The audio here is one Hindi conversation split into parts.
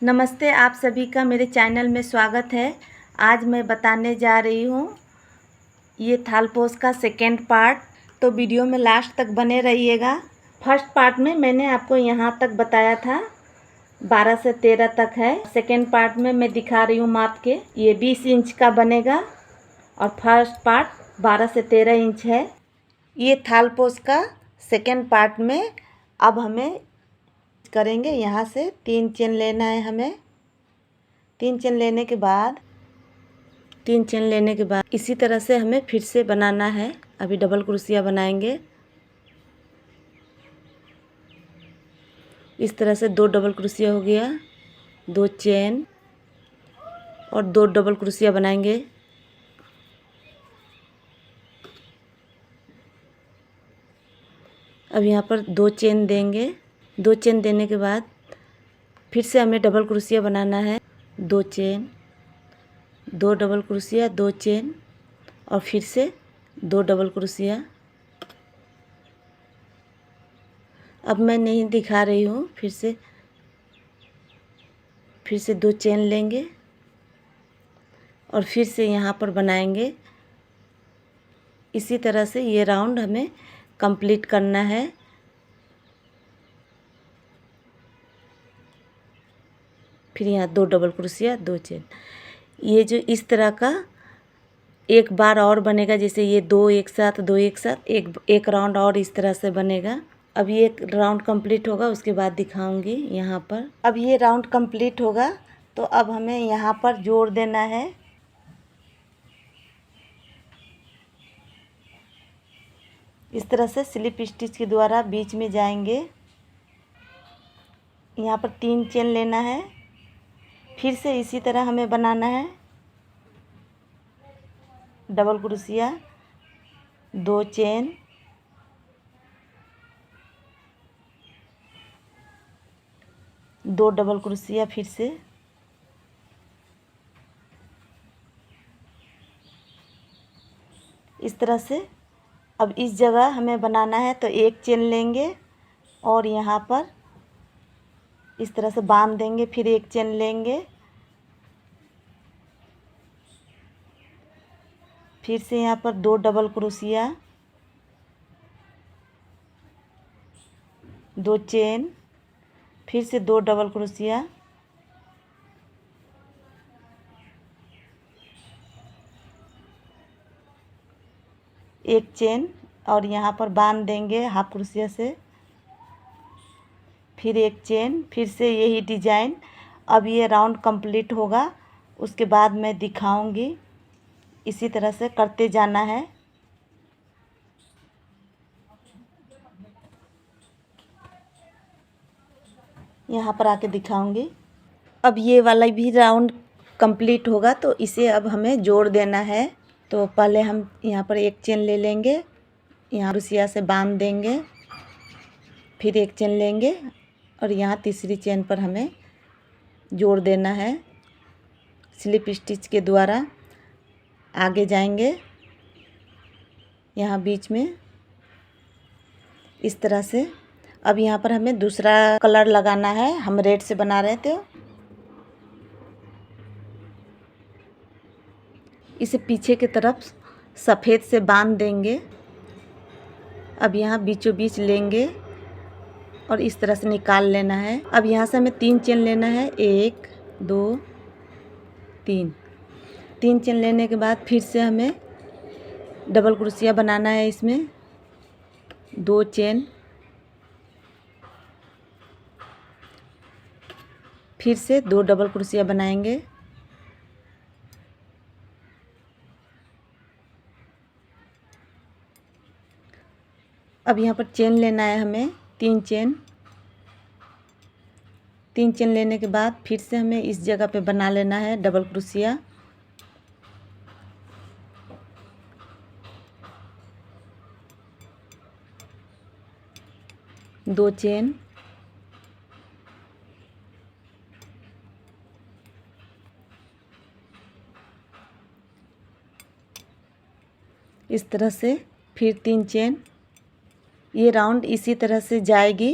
नमस्ते, आप सभी का मेरे चैनल में स्वागत है। आज मैं बताने जा रही हूँ ये थालपोस का सेकेंड पार्ट, तो वीडियो में लास्ट तक बने रहिएगा। फर्स्ट पार्ट में मैंने आपको यहाँ तक बताया था, 12 से 13 तक है। सेकेंड पार्ट में मैं दिखा रही हूँ माप के, ये 20 इंच का बनेगा और फर्स्ट पार्ट 12 से 13 इंच है। ये थालपोस का सेकेंड पार्ट में अब हमें करेंगे। यहाँ से 3 चेन लेना है हमें। 3 चेन लेने के बाद इसी तरह से हमें फिर से बनाना है। अभी डबल क्रोशिया बनाएंगे। इस तरह से 2 डबल क्रोशिया हो गया, 2 चेन और 2 डबल क्रोशिया बनाएंगे। अब यहाँ पर 2 चेन देंगे। 2 चेन देने के बाद फिर से हमें डबल क्रोशिया बनाना है। 2 चेन, 2 डबल क्रोशिया, 2 चेन और फिर से 2 डबल क्रोशिया। अब मैं नहीं दिखा रही हूँ, फिर से 2 चेन लेंगे और फिर से यहाँ पर बनाएंगे। इसी तरह से ये राउंड हमें कंप्लीट करना है। फिर यहाँ 2 डबल क्रोशिया, 2 चेन। ये जो इस तरह का एक बार और बनेगा, जैसे ये 2 एक साथ, 2 एक साथ, एक राउंड और इस तरह से बनेगा। अब ये राउंड कंप्लीट होगा, उसके बाद दिखाऊंगी यहाँ पर। अब ये राउंड कंप्लीट होगा तो अब हमें यहाँ पर जोड़ देना है। इस तरह से स्लिप स्टिच के द्वारा बीच में जाएंगे। यहाँ पर 3 चेन लेना है। फिर से इसी तरह हमें बनाना है। Double crochet, 2 chain, 2 double crochet. फिर से इस तरह से अब इस जगह हमें बनाना है तो 1 चेन लेंगे और यहाँ पर इस तरह से बांध देंगे। फिर 1 चेन लेंगे, फिर से यहाँ पर 2 डबल क्रोशिया, 2 चेन, फिर से 2 डबल क्रोशिया, एक चेन और यहाँ पर बांध देंगे हाफ क्रोशिया से। फिर 1 चेन, फिर से यही डिजाइन। अब ये राउंड कंप्लीट होगा, उसके बाद मैं दिखाऊंगी। इसी तरह से करते जाना है। यहाँ पर आके दिखाऊंगी। अब ये वाला भी राउंड कंप्लीट होगा तो इसे अब हमें जोड़ देना है। तो पहले हम यहाँ पर 1 चेन ले लेंगे, यहाँ क्रोशिया से बांध देंगे। फिर 1 चेन लेंगे और यहाँ तीसरी चेन पर हमें जोड़ देना है। स्लिप स्टिच के द्वारा आगे जाएंगे। यहाँ बीच में इस तरह से। अब यहाँ पर हमें दूसरा कलर लगाना है। हम रेड से बना रहे थे, इसे पीछे की तरफ सफ़ेद से बांध देंगे। अब यहाँ बीचों बीच लेंगे और इस तरह से निकाल लेना है। अब यहाँ से हमें 3 चेन लेना है। 1 2 3 चेन लेने के बाद फिर से हमें डबल क्रोशिया बनाना है। इसमें 2 चेन, फिर से 2 डबल क्रोशिया बनाएंगे। अब यहाँ पर चेन लेना है हमें, 3 चेन। 3 चेन लेने के बाद फिर से हमें इस जगह पे बना लेना है डबल क्रोशिया। दो चेन, इस तरह से। फिर 3 चेन। ये राउंड इसी तरह से जाएगी।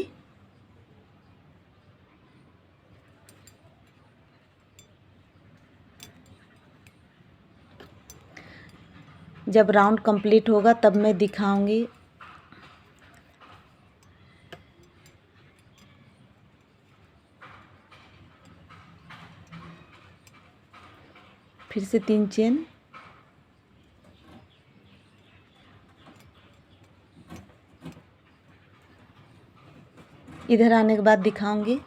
जब राउंड कंप्लीट होगा तब मैं दिखाऊंगी। फिर से 3 चेन, इधर आने के बाद दिखाऊंगी।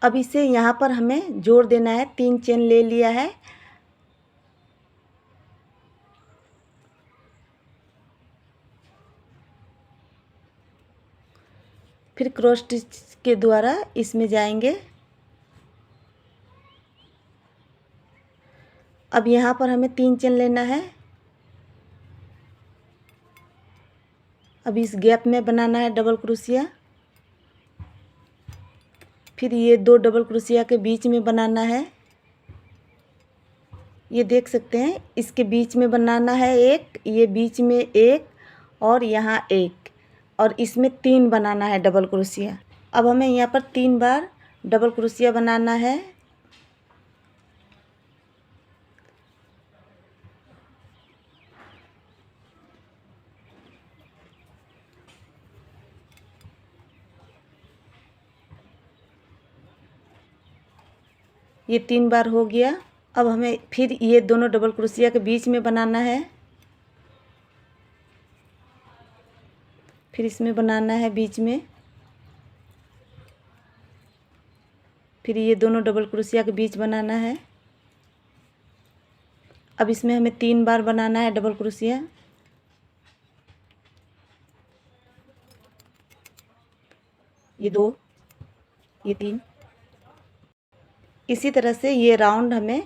अब इसे यहाँ पर हमें जोड़ देना है। 3 चेन ले लिया है। फिर क्रॉस स्टिच के द्वारा इसमें जाएंगे। अब यहाँ पर हमें 3 चेन लेना है। अब इस गैप में बनाना है डबल क्रोशिया। फिर ये 2 डबल क्रोशिया के बीच में बनाना है। ये देख सकते हैं, इसके बीच में बनाना है एक, ये बीच में एक और यहाँ एक, और इसमें 3 बनाना है डबल क्रोशिया। अब हमें यहाँ पर 3 बार डबल क्रोशिया बनाना है। ये 3 बार हो गया। अब हमें फिर ये दोनों डबल क्रोशिया के बीच में बनाना है। फिर इसमें बनाना है बीच में। फिर ये दोनों डबल क्रोशिया के बीच बनाना है। अब इसमें हमें 3 बार बनाना है डबल क्रोशिया। ये 2, ये 3। इसी तरह से ये राउंड हमें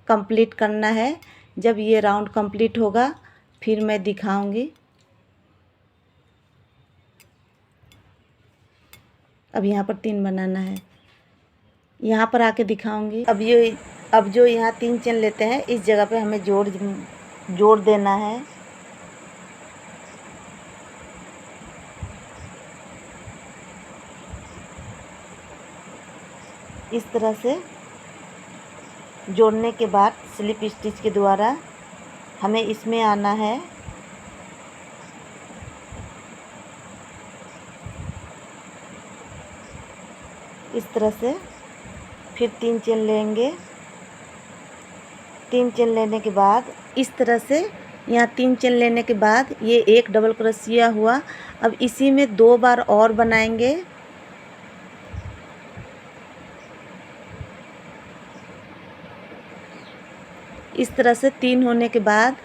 कंप्लीट करना है। जब ये राउंड कंप्लीट होगा फिर मैं दिखाऊंगी। अब यहाँ पर 3 बनाना है। यहाँ पर आके दिखाऊंगी। अब जो यहाँ 3 चेन लेते हैं, इस जगह पे हमें जोड़ देना है। इस तरह से जोड़ने के बाद स्लिप स्टिच के द्वारा हमें इसमें आना है। इस तरह से फिर 3 चेन लेंगे। 3 चेन लेने के बाद इस तरह से यहाँ 3 चेन लेने के बाद ये एक डबल क्रोशिया हुआ। अब इसी में 2 बार और बनाएंगे। इस तरह से 3 होने के बाद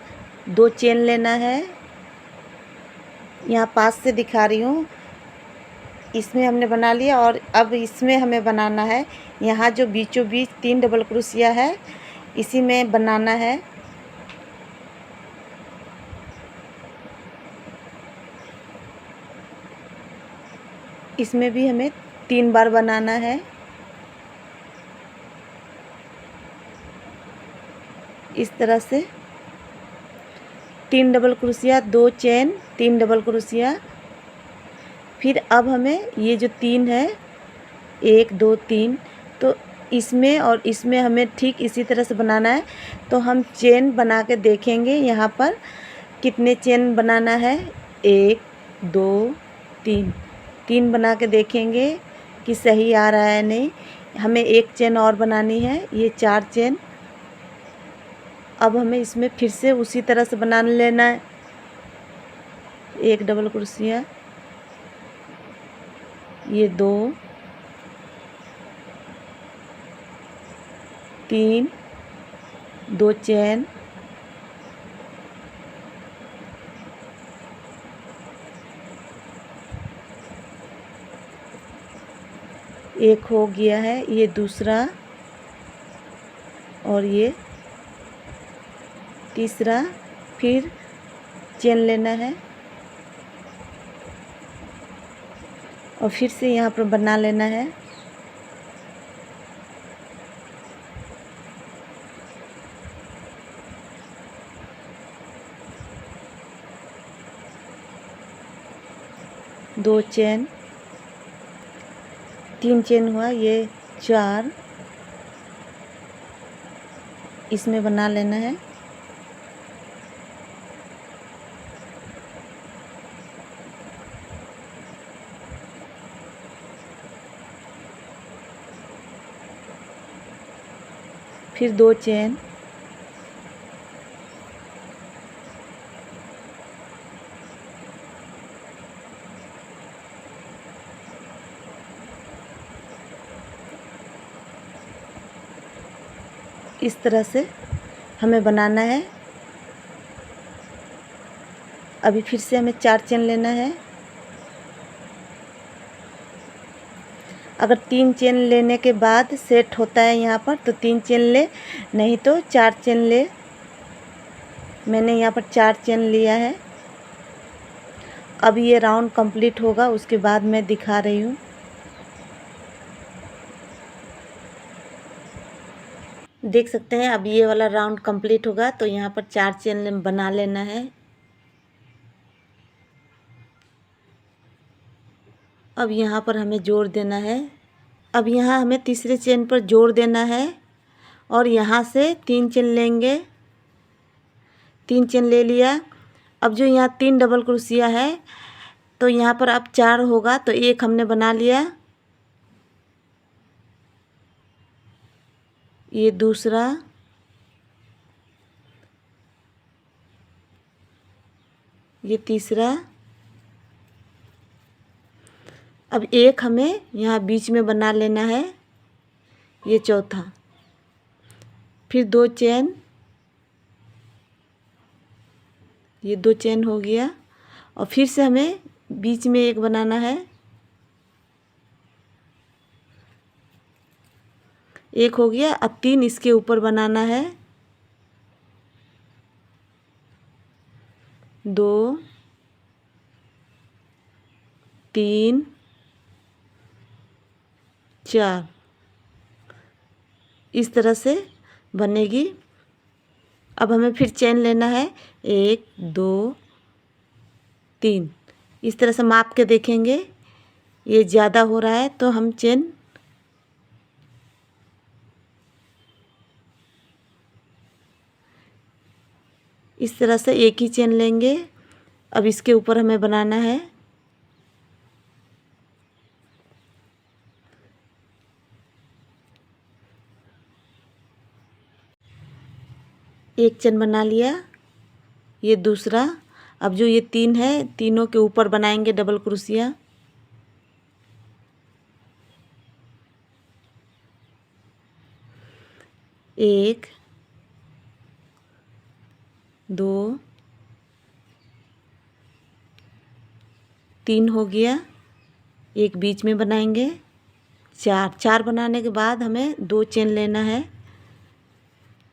2 चेन लेना है। यहाँ पास से दिखा रही हूँ। इसमें हमने बना लिया और अब इसमें हमें बनाना है। यहाँ जो बीचों बीच 3 डबल क्रोशिया है, इसी में बनाना है। इसमें भी हमें 3 बार बनाना है। इस तरह से 3 double crochet, 2 chain, 3 double crochet. फिर अब हमें ये जो 3 है, 1 2 3, तो इसमें और इसमें हमें ठीक इसी तरह से बनाना है। तो हम चेन बना के देखेंगे यहाँ पर कितने चेन बनाना है। 1 2 3, 3 बना के देखेंगे कि सही आ रहा है नहीं। हमें 1 चेन और बनानी है, ये 4 चेन। अब हमें इसमें फिर से उसी तरह से बना लेना है। 1 डबल क्रोशिया, ये 2 3, 2 चेन, एक हो गया है, ये दूसरा और ये तीसरा। फिर चेन लेना है और फिर से यहाँ पर बना लेना है। दो चेन, 3 चेन हुआ, ये 4 इसमें बना लेना है। फिर 2 चेन, इस तरह से हमें बनाना है। अभी फिर से हमें 4 चेन लेना है। अगर 3 चेन लेने के बाद सेट होता है यहाँ पर तो 3 चेन ले, नहीं तो 4 चेन ले। मैंने यहाँ पर 4 चेन लिया है। अब ये राउंड कंप्लीट होगा, उसके बाद मैं दिखा रही हूँ। देख सकते हैं अब ये वाला राउंड कंप्लीट होगा तो यहाँ पर 4 चेन बना लेना है। अब यहाँ पर हमें जोड़ देना है। अब यहाँ हमें तीसरे चेन पर जोड़ देना है और यहाँ से 3 चेन लेंगे। 3 चेन ले लिया। अब जो यहाँ 3 डबल क्रोशिया है तो यहाँ पर अब 4 होगा तो 1 हमने बना लिया। ये दूसरा, ये तीसरा। अब 1 हमें यहाँ बीच में बना लेना है, ये चौथा। फिर 2 चेन, ये 2 चेन हो गया और फिर से हमें बीच में 1 बनाना है। 1 हो गया। अब 3 इसके ऊपर बनाना है। 2 3 4 इस तरह से बनेगी। अब हमें फिर चेन लेना है, 1 2 3। इस तरह से माप के देखेंगे, ये ज़्यादा हो रहा है तो हम चेन इस तरह से एक ही चेन लेंगे। अब इसके ऊपर हमें बनाना है। एक चेन बना लिया, ये दूसरा। अब जो ये 3 है, तीनों के ऊपर बनाएंगे डबल क्रोशिया। एक, 2 3 हो गया। एक बीच में बनाएंगे, 4 बनाने के बाद हमें 2 चेन लेना है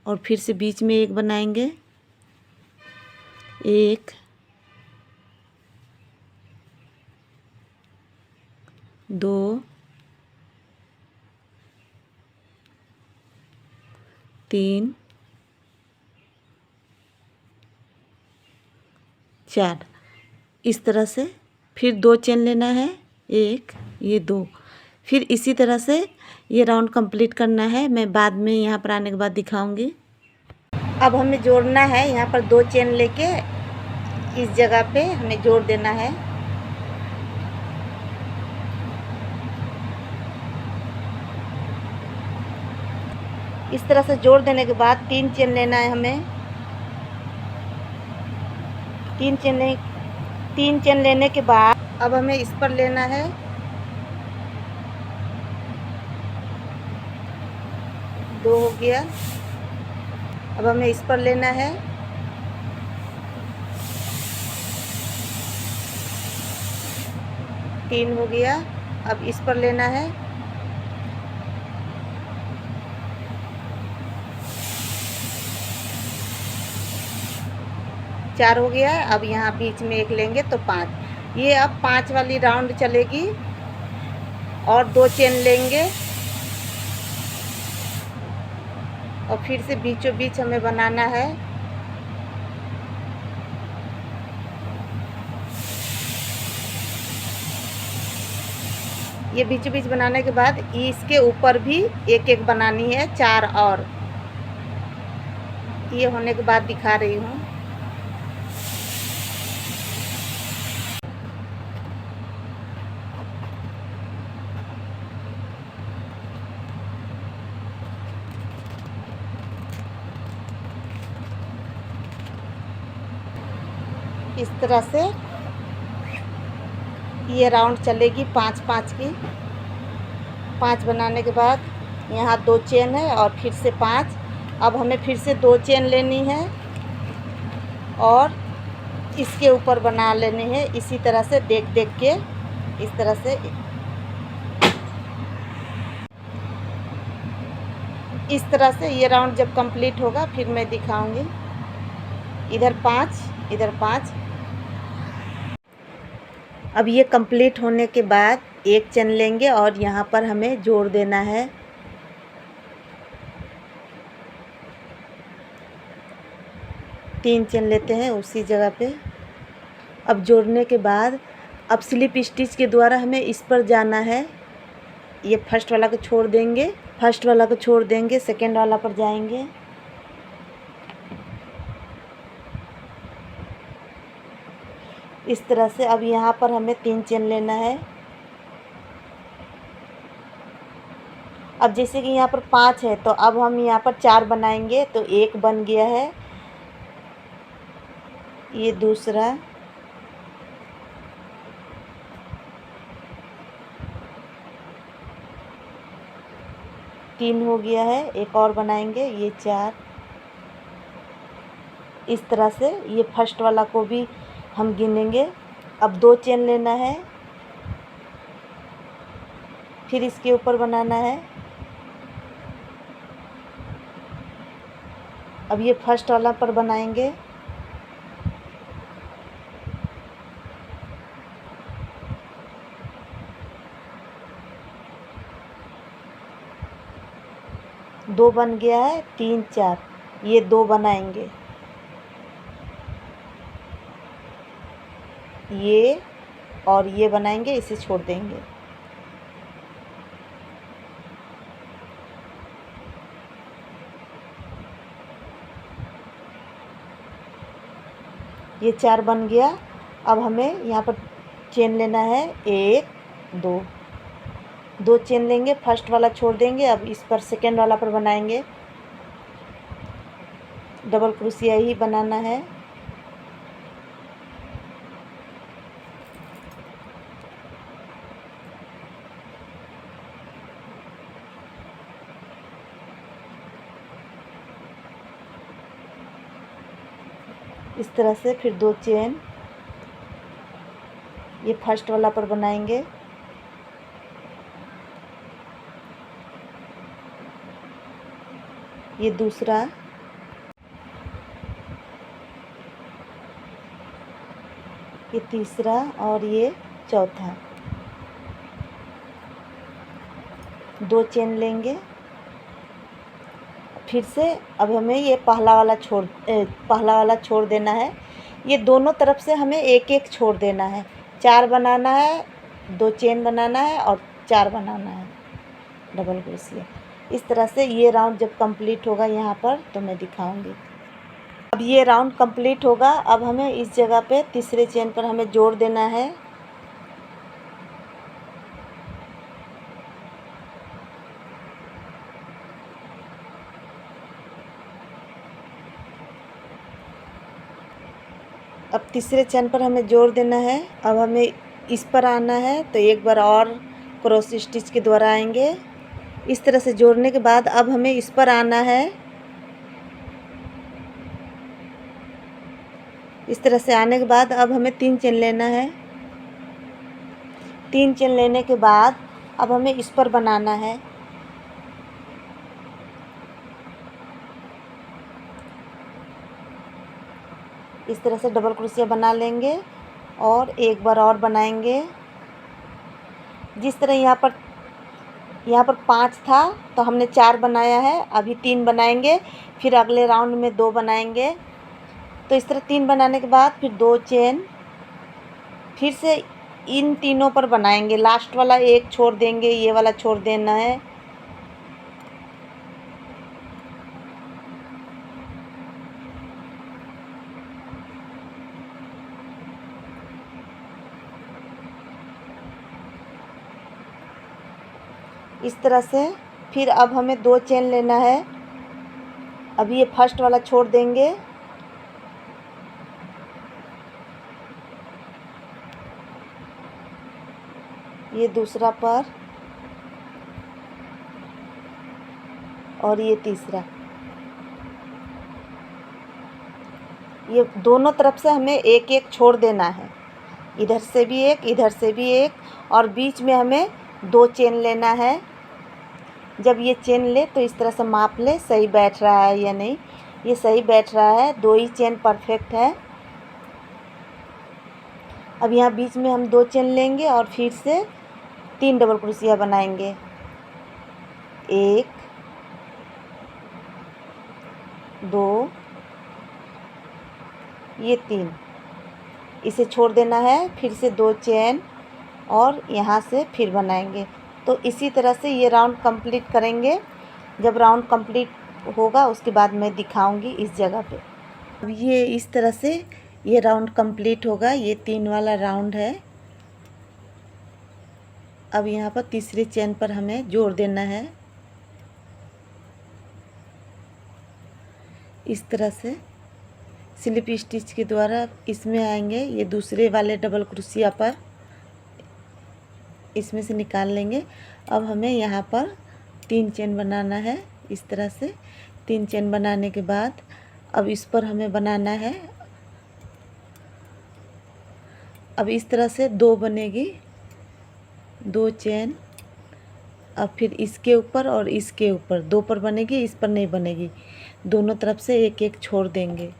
और फिर से बीच में 1 बनाएंगे। 1 2 3 4 इस तरह से। फिर 2 चेन लेना है, 1 ये 2। फिर इसी तरह से ये राउंड कंप्लीट करना है। मैं बाद में यहाँ पर आने के बाद दिखाऊंगी। अब हमें जोड़ना है, यहाँ पर 2 चेन लेके इस जगह पे हमें जोड़ देना है। इस तरह से जोड़ देने के बाद 3 चेन लेना है हमें। 3 चेन लेने के बाद अब हमें इस पर लेना है। दो हो गया। अब हमें इस पर लेना है। 3 हो गया। अब इस पर लेना है। 4 हो गया। अब यहाँ बीच में 1 लेंगे तो 5। ये अब 5 वाली राउंड चलेगी और 2 चेन लेंगे और फिर से बीचों बीच हमें बनाना है। ये बीचों बीच बनाने के बाद इसके ऊपर भी 1-1 बनानी है, 4 और। ये होने के बाद दिखा रही हूँ। इस तरह से ये राउंड चलेगी 5-5 की। 5 बनाने के बाद यहाँ 2 चेन है और फिर से 5। अब हमें फिर से 2 चेन लेनी है और इसके ऊपर बना लेनी है। इसी तरह से देख देख के इस तरह से ये राउंड जब कंप्लीट होगा फिर मैं दिखाऊंगी। इधर 5, इधर 5। अब ये कंप्लीट होने के बाद एक चेन लेंगे और यहाँ पर हमें जोड़ देना है। तीन चेन लेते हैं उसी जगह पे। अब जोड़ने के बाद अब स्लिप स्टिच के द्वारा हमें इस पर जाना है। ये फर्स्ट वाला को छोड़ देंगे, सेकेंड वाला पर जाएंगे। इस तरह से अब यहाँ पर हमें 3 चेन लेना है। अब जैसे कि यहाँ पर 5 है तो अब हम यहाँ पर 4 बनाएंगे तो 1 बन गया है। ये दूसरा, तीन हो गया है। एक और बनाएंगे, ये 4। इस तरह से ये फर्स्ट वाला को भी हम गिनेंगे। अब 2 चेन लेना है, फिर इसके ऊपर बनाना है। अब ये फर्स्ट वाला पर बनाएंगे। दो बन गया है, 3 4। ये 2 बनाएंगे, ये और ये बनाएंगे, इसे छोड़ देंगे। ये 4 बन गया। अब हमें यहाँ पर चेन लेना है, 1 2। 2 चेन लेंगे, फर्स्ट वाला छोड़ देंगे। अब इस पर सेकेंड वाला पर बनाएंगे। डबल क्रोशिया ही बनाना है। इस तरह से फिर 2 चेन ये फर्स्ट वाला पर बनाएंगे। ये दूसरा, ये तीसरा और ये चौथा। 2 चेन लेंगे, फिर से अब हमें ये पहला वाला छोड़ देना है। ये दोनों तरफ से हमें एक एक छोड़ देना है। 4 बनाना है, 2 चेन बनाना है और 4 बनाना है डबल क्रोशिया। इस तरह से ये राउंड जब कंप्लीट होगा यहाँ पर तो मैं दिखाऊंगी। अब ये राउंड कंप्लीट होगा। अब हमें इस जगह पे तीसरे चेन पर हमें जोड़ देना है। अब तीसरे चेन पर हमें जोड़ देना है। अब हमें इस पर आना है तो एक बार और क्रॉस स्टिच के द्वारा आएंगे। इस तरह से जोड़ने के बाद अब हमें इस पर आना है। इस तरह से आने के बाद अब हमें 3 चेन लेना है। 3 चेन लेने के बाद अब हमें इस पर बनाना है। इस तरह से डबल क्रोशिया बना लेंगे और एक बार और बनाएंगे। जिस तरह यहाँ पर 5 था तो हमने 4 बनाया है, अभी 3 बनाएंगे, फिर अगले राउंड में 2 बनाएंगे। तो इस तरह 3 बनाने के बाद फिर 2 चेन, फिर से इन तीनों पर बनाएंगे। लास्ट वाला एक छोड़ देंगे, ये वाला छोड़ देना है। इस तरह से फिर अब हमें 2 चेन लेना है। अभी ये फर्स्ट वाला छोड़ देंगे, ये दूसरा पर और ये तीसरा। ये दोनों तरफ से हमें एक एक छोड़ देना है, इधर से भी एक, इधर से भी एक, और बीच में हमें 2 चेन लेना है। जब ये चेन ले तो इस तरह से माप ले सही बैठ रहा है या नहीं। ये सही बैठ रहा है, 2 ही चेन परफेक्ट है। अब यहाँ बीच में हम 2 चेन लेंगे और फिर से 3 डबल क्रोशिया बनाएंगे। 1 2 ये 3, इसे छोड़ देना है, फिर से 2 चेन और यहाँ से फिर बनाएंगे। तो इसी तरह से ये राउंड कंप्लीट करेंगे। जब राउंड कंप्लीट होगा उसके बाद मैं दिखाऊंगी इस जगह पे। अब ये इस तरह से ये राउंड कंप्लीट होगा। ये 3 वाला राउंड है। अब यहाँ पर तीसरे चेन पर हमें जोड़ देना है। इस तरह से स्लिप स्टिच के द्वारा इसमें आएंगे। ये दूसरे वाले डबल क्रोशिया पर इसमें से निकाल लेंगे। अब हमें यहाँ पर 3 चेन बनाना है। इस तरह से 3 चेन बनाने के बाद अब इस पर हमें बनाना है। अब इस तरह से 2 बनेगी, 2 चेन। अब फिर इसके ऊपर और इसके ऊपर 2 पर बनेगी, इस पर नहीं बनेगी। दोनों तरफ से एक एक छोड़ देंगे।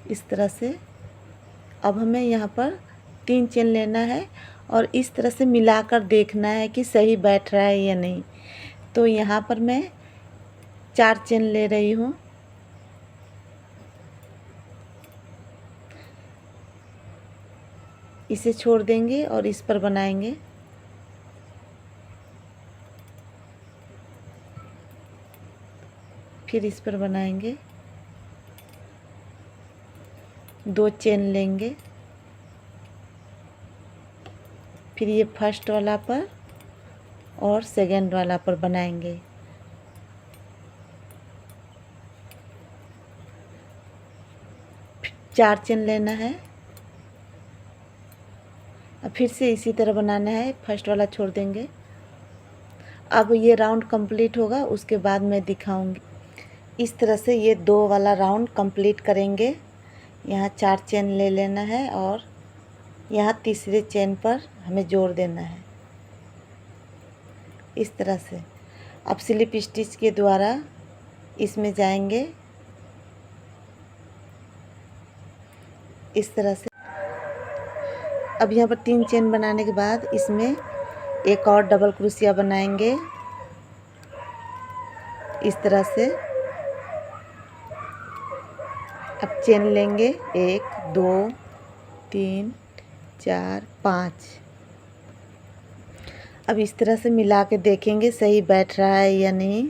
इस तरह से अब हमें यहाँ पर 3 चेन लेना है और इस तरह से मिलाकर देखना है कि सही बैठ रहा है या नहीं। तो यहाँ पर मैं 4 चेन ले रही हूँ। इसे छोड़ देंगे और इस पर बनाएंगे। फिर इस पर बनाएंगे, 2 चेन लेंगे। फिर ये फर्स्ट वाला पर और सेकंड वाला पर बनाएंगे। फिर 4 चेन लेना है। अब फिर से इसी तरह बनाना है, फर्स्ट वाला छोड़ देंगे। अब ये राउंड कंप्लीट होगा उसके बाद मैं दिखाऊंगी। इस तरह से ये 2 वाला राउंड कंप्लीट करेंगे। यहाँ 4 चेन ले लेना है और यहाँ तीसरे चेन पर हमें जोड़ देना है इस तरह से। अब स्लिप स्टिच के द्वारा इसमें जाएंगे इस तरह से। अब यहाँ पर 3 चेन बनाने के बाद इसमें एक और डबल क्रोशिया बनाएंगे इस तरह से। अब चेन लेंगे 1 2 3 4 5। अब इस तरह से मिला के देखेंगे सही बैठ रहा है या नहीं।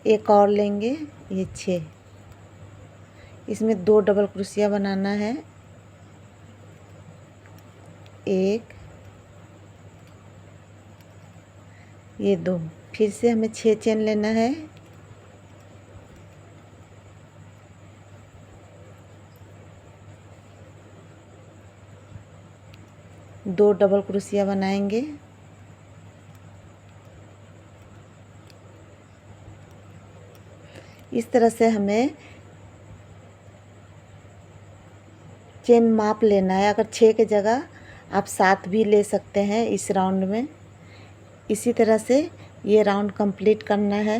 एक और लेंगे, ये 6। इसमें 2 डबल क्रोशिया बनाना है। 1 ये 2। फिर से हमें 6 चेन लेना है। दो डबल क्रोशिया बनाएंगे। इस तरह से हमें चेन माप लेना है। अगर 6 की जगह आप 7 भी ले सकते हैं इस राउंड में। इसी तरह से ये राउंड कंप्लीट करना है।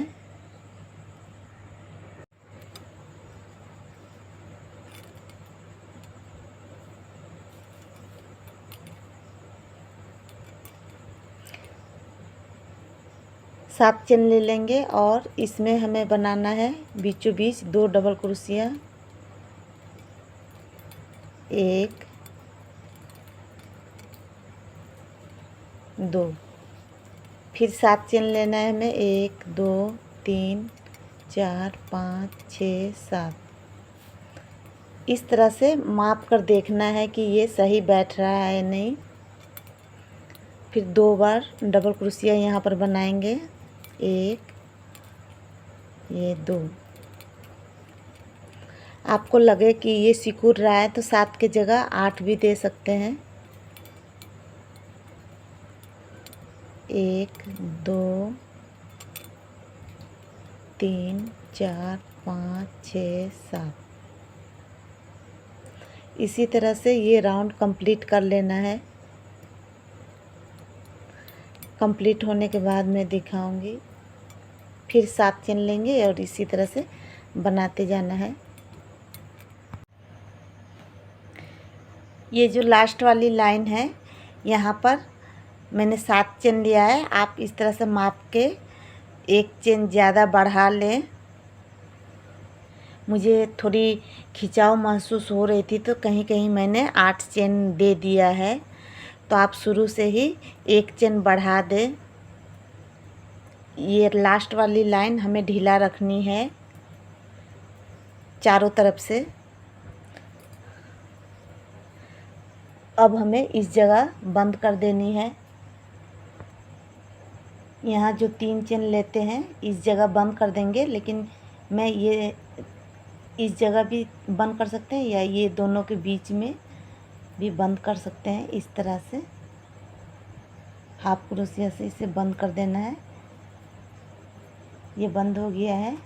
सात चेन ले लेंगे और इसमें हमें बनाना है बीचों बीच 2 डबल क्रोशिया। 1 2। फिर 7 चेन लेना है हमें। 1 2 3 4 5 6 7। इस तरह से माप कर देखना है कि ये सही बैठ रहा है या नहीं। फिर 2 बार डबल क्रोशिया यहाँ पर बनाएंगे एक, ये 2। आपको लगे कि ये सिकुड़ रहा है तो 7 की जगह 8 भी दे सकते हैं। 1, 2, 3, 4, 5, 6, 7। इसी तरह से ये राउंड कंप्लीट कर लेना है। कंप्लीट होने के बाद मैं दिखाऊंगी। फिर 7 चेन लेंगे और इसी तरह से बनाते जाना है। ये जो लास्ट वाली लाइन है, यहाँ पर मैंने 7 चेन लिया है। आप इस तरह से माप के 1 चेन ज़्यादा बढ़ा लें। मुझे थोड़ी खिंचाव महसूस हो रही थी तो कहीं कहीं मैंने 8 चेन दे दिया है। तो आप शुरू से ही 1 चेन बढ़ा दें। ये लास्ट वाली लाइन हमें ढीला रखनी है चारों तरफ से। अब हमें इस जगह बंद कर देनी है। यहाँ जो 3 चेन लेते हैं इस जगह बंद कर देंगे, लेकिन मैं ये इस जगह भी बंद कर सकते हैं या ये दोनों के बीच में भी बंद कर सकते हैं। इस तरह से हाफ क्रोशिया से इसे बंद कर देना है। ये बंद हो गया है।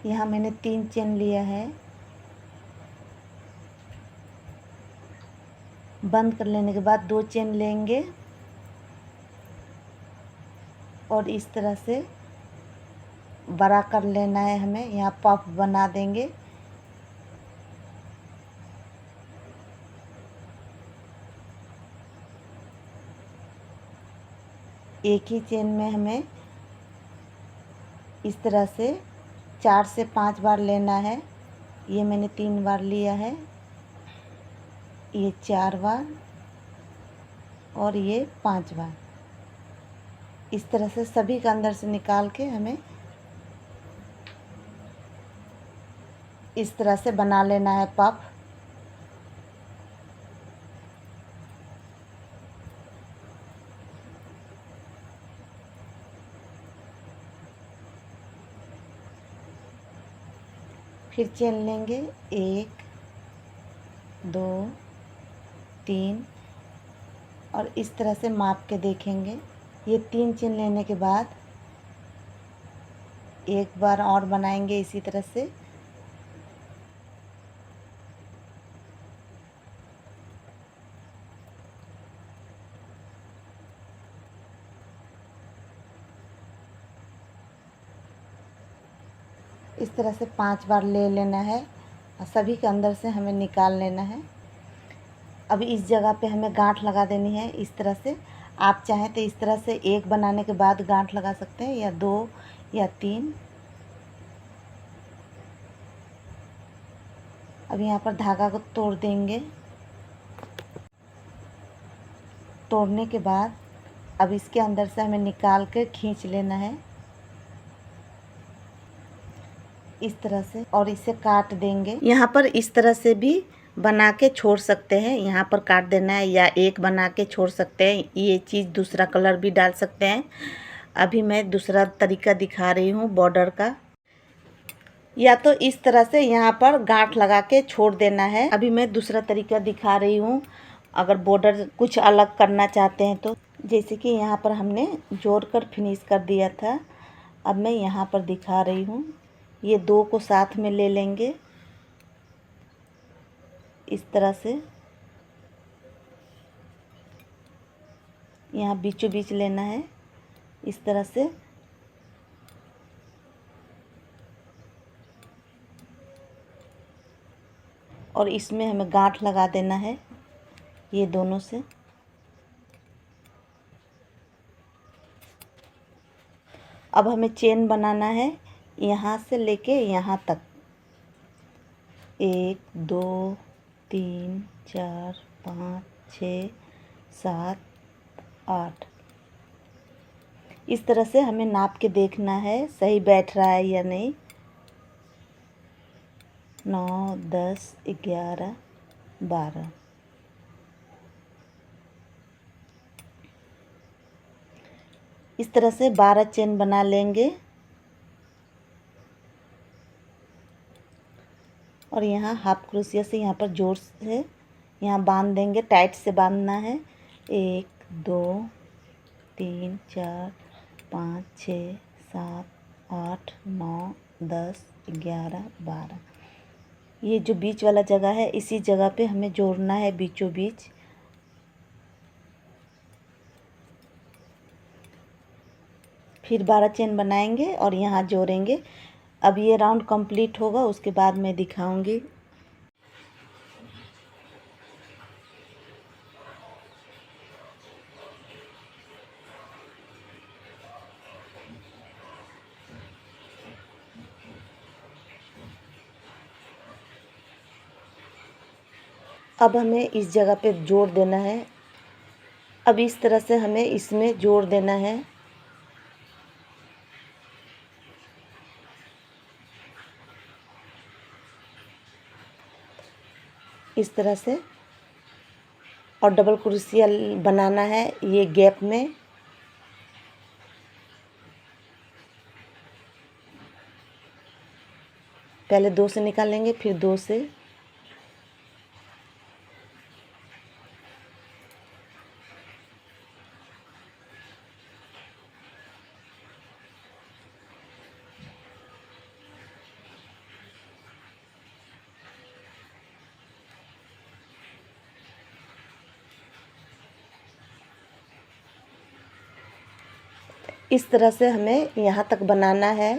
यहाँ मैंने 3 चेन लिया है। बंद कर लेने के बाद 2 चेन लेंगे और इस तरह से बड़ा कर लेना है हमें। यहाँ पफ बना देंगे। एक ही चेन में हमें इस तरह से 4 से 5 बार लेना है। ये मैंने 3 बार लिया है, ये 4 बार और ये 5 बार। इस तरह से सभी का अंदर से निकाल के हमें इस तरह से बना लेना है पफ। फिर चेन लेंगे 1, 2, 3 और इस तरह से माप के देखेंगे। ये 3 चेन लेने के बाद एक बार और बनाएंगे इसी तरह से। इस तरह से 5 बार ले लेना है और सभी के अंदर से हमें निकाल लेना है। अब इस जगह पे हमें गांठ लगा देनी है इस तरह से। आप चाहें तो इस तरह से एक बनाने के बाद गांठ लगा सकते हैं या 2 या 3। अब यहाँ पर धागा को तोड़ देंगे। तोड़ने के बाद अब इसके अंदर से हमें निकाल कर खींच लेना है इस तरह से और इसे काट देंगे। यहाँ पर इस तरह से भी बना के छोड़ सकते हैं। यहाँ पर काट देना है या एक बना के छोड़ सकते हैं। ये चीज़ दूसरा कलर भी डाल सकते हैं। अभी मैं दूसरा तरीका दिखा रही हूँ बॉर्डर का। या तो इस तरह से यहाँ पर गांठ लगा के छोड़ देना है। अभी मैं दूसरा तरीका दिखा रही हूँ। अगर बॉर्डर कुछ अलग करना चाहते हैं तो, जैसे कि यहाँ पर हमने जोड़ कर फिनिश कर दिया था। अब मैं यहाँ पर दिखा रही हूँ। ये 2 को साथ में ले लेंगे इस तरह से। यहाँ बीचों बीच लेना है इस तरह से। और इसमें हमें गांठ लगा देना है ये दोनों से। अब हमें चेन बनाना है यहाँ से लेके यहाँ तक। 1, 2, 3, 4, 5, 6, 7, 8। इस तरह से हमें नाप के देखना है सही बैठ रहा है या नहीं। 9, 10, 11, 12। इस तरह से 12 चेन बना लेंगे और यहाँ हाफ क्रोशिया से यहाँ पर जोर से यहाँ बांध देंगे, टाइट से बांधना है। 1, 2, 3, 4, 5, 6, 7, 8, 9, 10, 11, 12। ये जो बीच वाला जगह है इसी जगह पे हमें जोड़ना है बीचों बीच। फिर 12 चेन बनाएंगे और यहाँ जोड़ेंगे। अब ये राउंड कंप्लीट होगा, उसके बाद मैं दिखाऊंगी। अब हमें इस जगह पे जोड़ देना है। अब इस तरह से हमें इसमें जोड़ देना है। इस तरह से, और डबल क्रोशिया बनाना है ये गैप में। पहले 2 से निकालेंगे, फिर 2 से। इस तरह से हमें यहाँ तक बनाना है।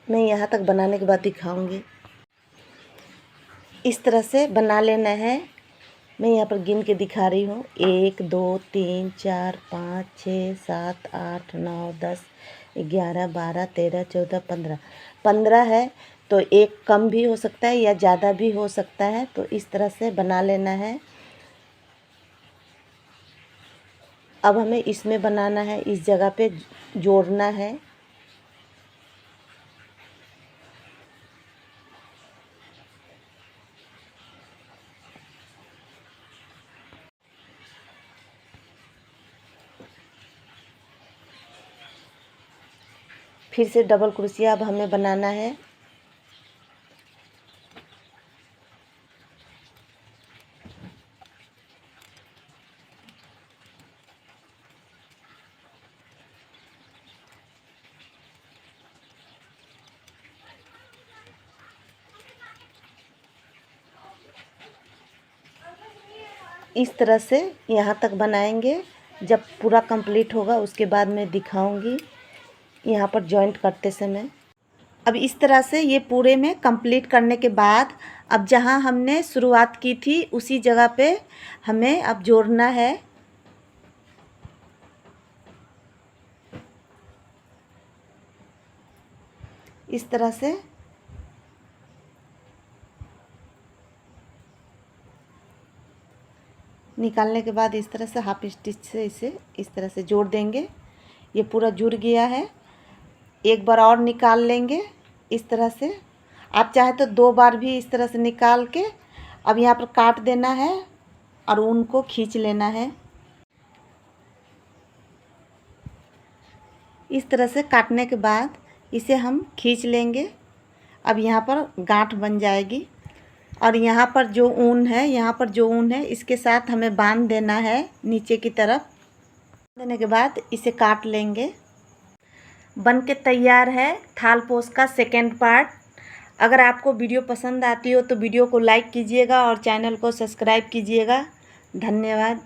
मैं यहाँ तक बनाने के बाद दिखाऊंगी। इस तरह से बना लेना है। मैं यहाँ पर गिन के दिखा रही हूँ। 1, 2, 3, 4, 5, 6, 7, 8, 9, 10, 11, 12, 13, 14, 15। 15 है तो एक कम भी हो सकता है या ज़्यादा भी हो सकता है, तो इस तरह से बना लेना है। अब हमें इसमें बनाना है, इस जगह पे जोड़ना है। फिर से डबल क्रोशिया अब हमें बनाना है। इस तरह से यहाँ तक बनाएंगे। जब पूरा कंप्लीट होगा उसके बाद मैं दिखाऊंगी यहाँ पर जॉइंट करते समय। अब इस तरह से ये पूरे में कंप्लीट करने के बाद अब जहाँ हमने शुरुआत की थी उसी जगह पे हमें अब जोड़ना है। इस तरह से निकालने के बाद इस तरह से हाफ स्टिच से इसे इस तरह से जोड़ देंगे। ये पूरा जुड़ गया है। एक बार और निकाल लेंगे इस तरह से। आप चाहे तो 2 बार भी इस तरह से निकाल के अब यहाँ पर काट देना है और ऊन को खींच लेना है। इस तरह से काटने के बाद इसे हम खींच लेंगे। अब यहाँ पर गांठ बन जाएगी और यहाँ पर जो ऊन है, यहाँ पर जो ऊन है इसके साथ हमें बांध देना है नीचे की तरफ। देने के बाद इसे काट लेंगे। बन के तैयार है थालपोश का सेकेंड पार्ट। अगर आपको वीडियो पसंद आती हो तो वीडियो को लाइक कीजिएगा और चैनल को सब्सक्राइब कीजिएगा। धन्यवाद।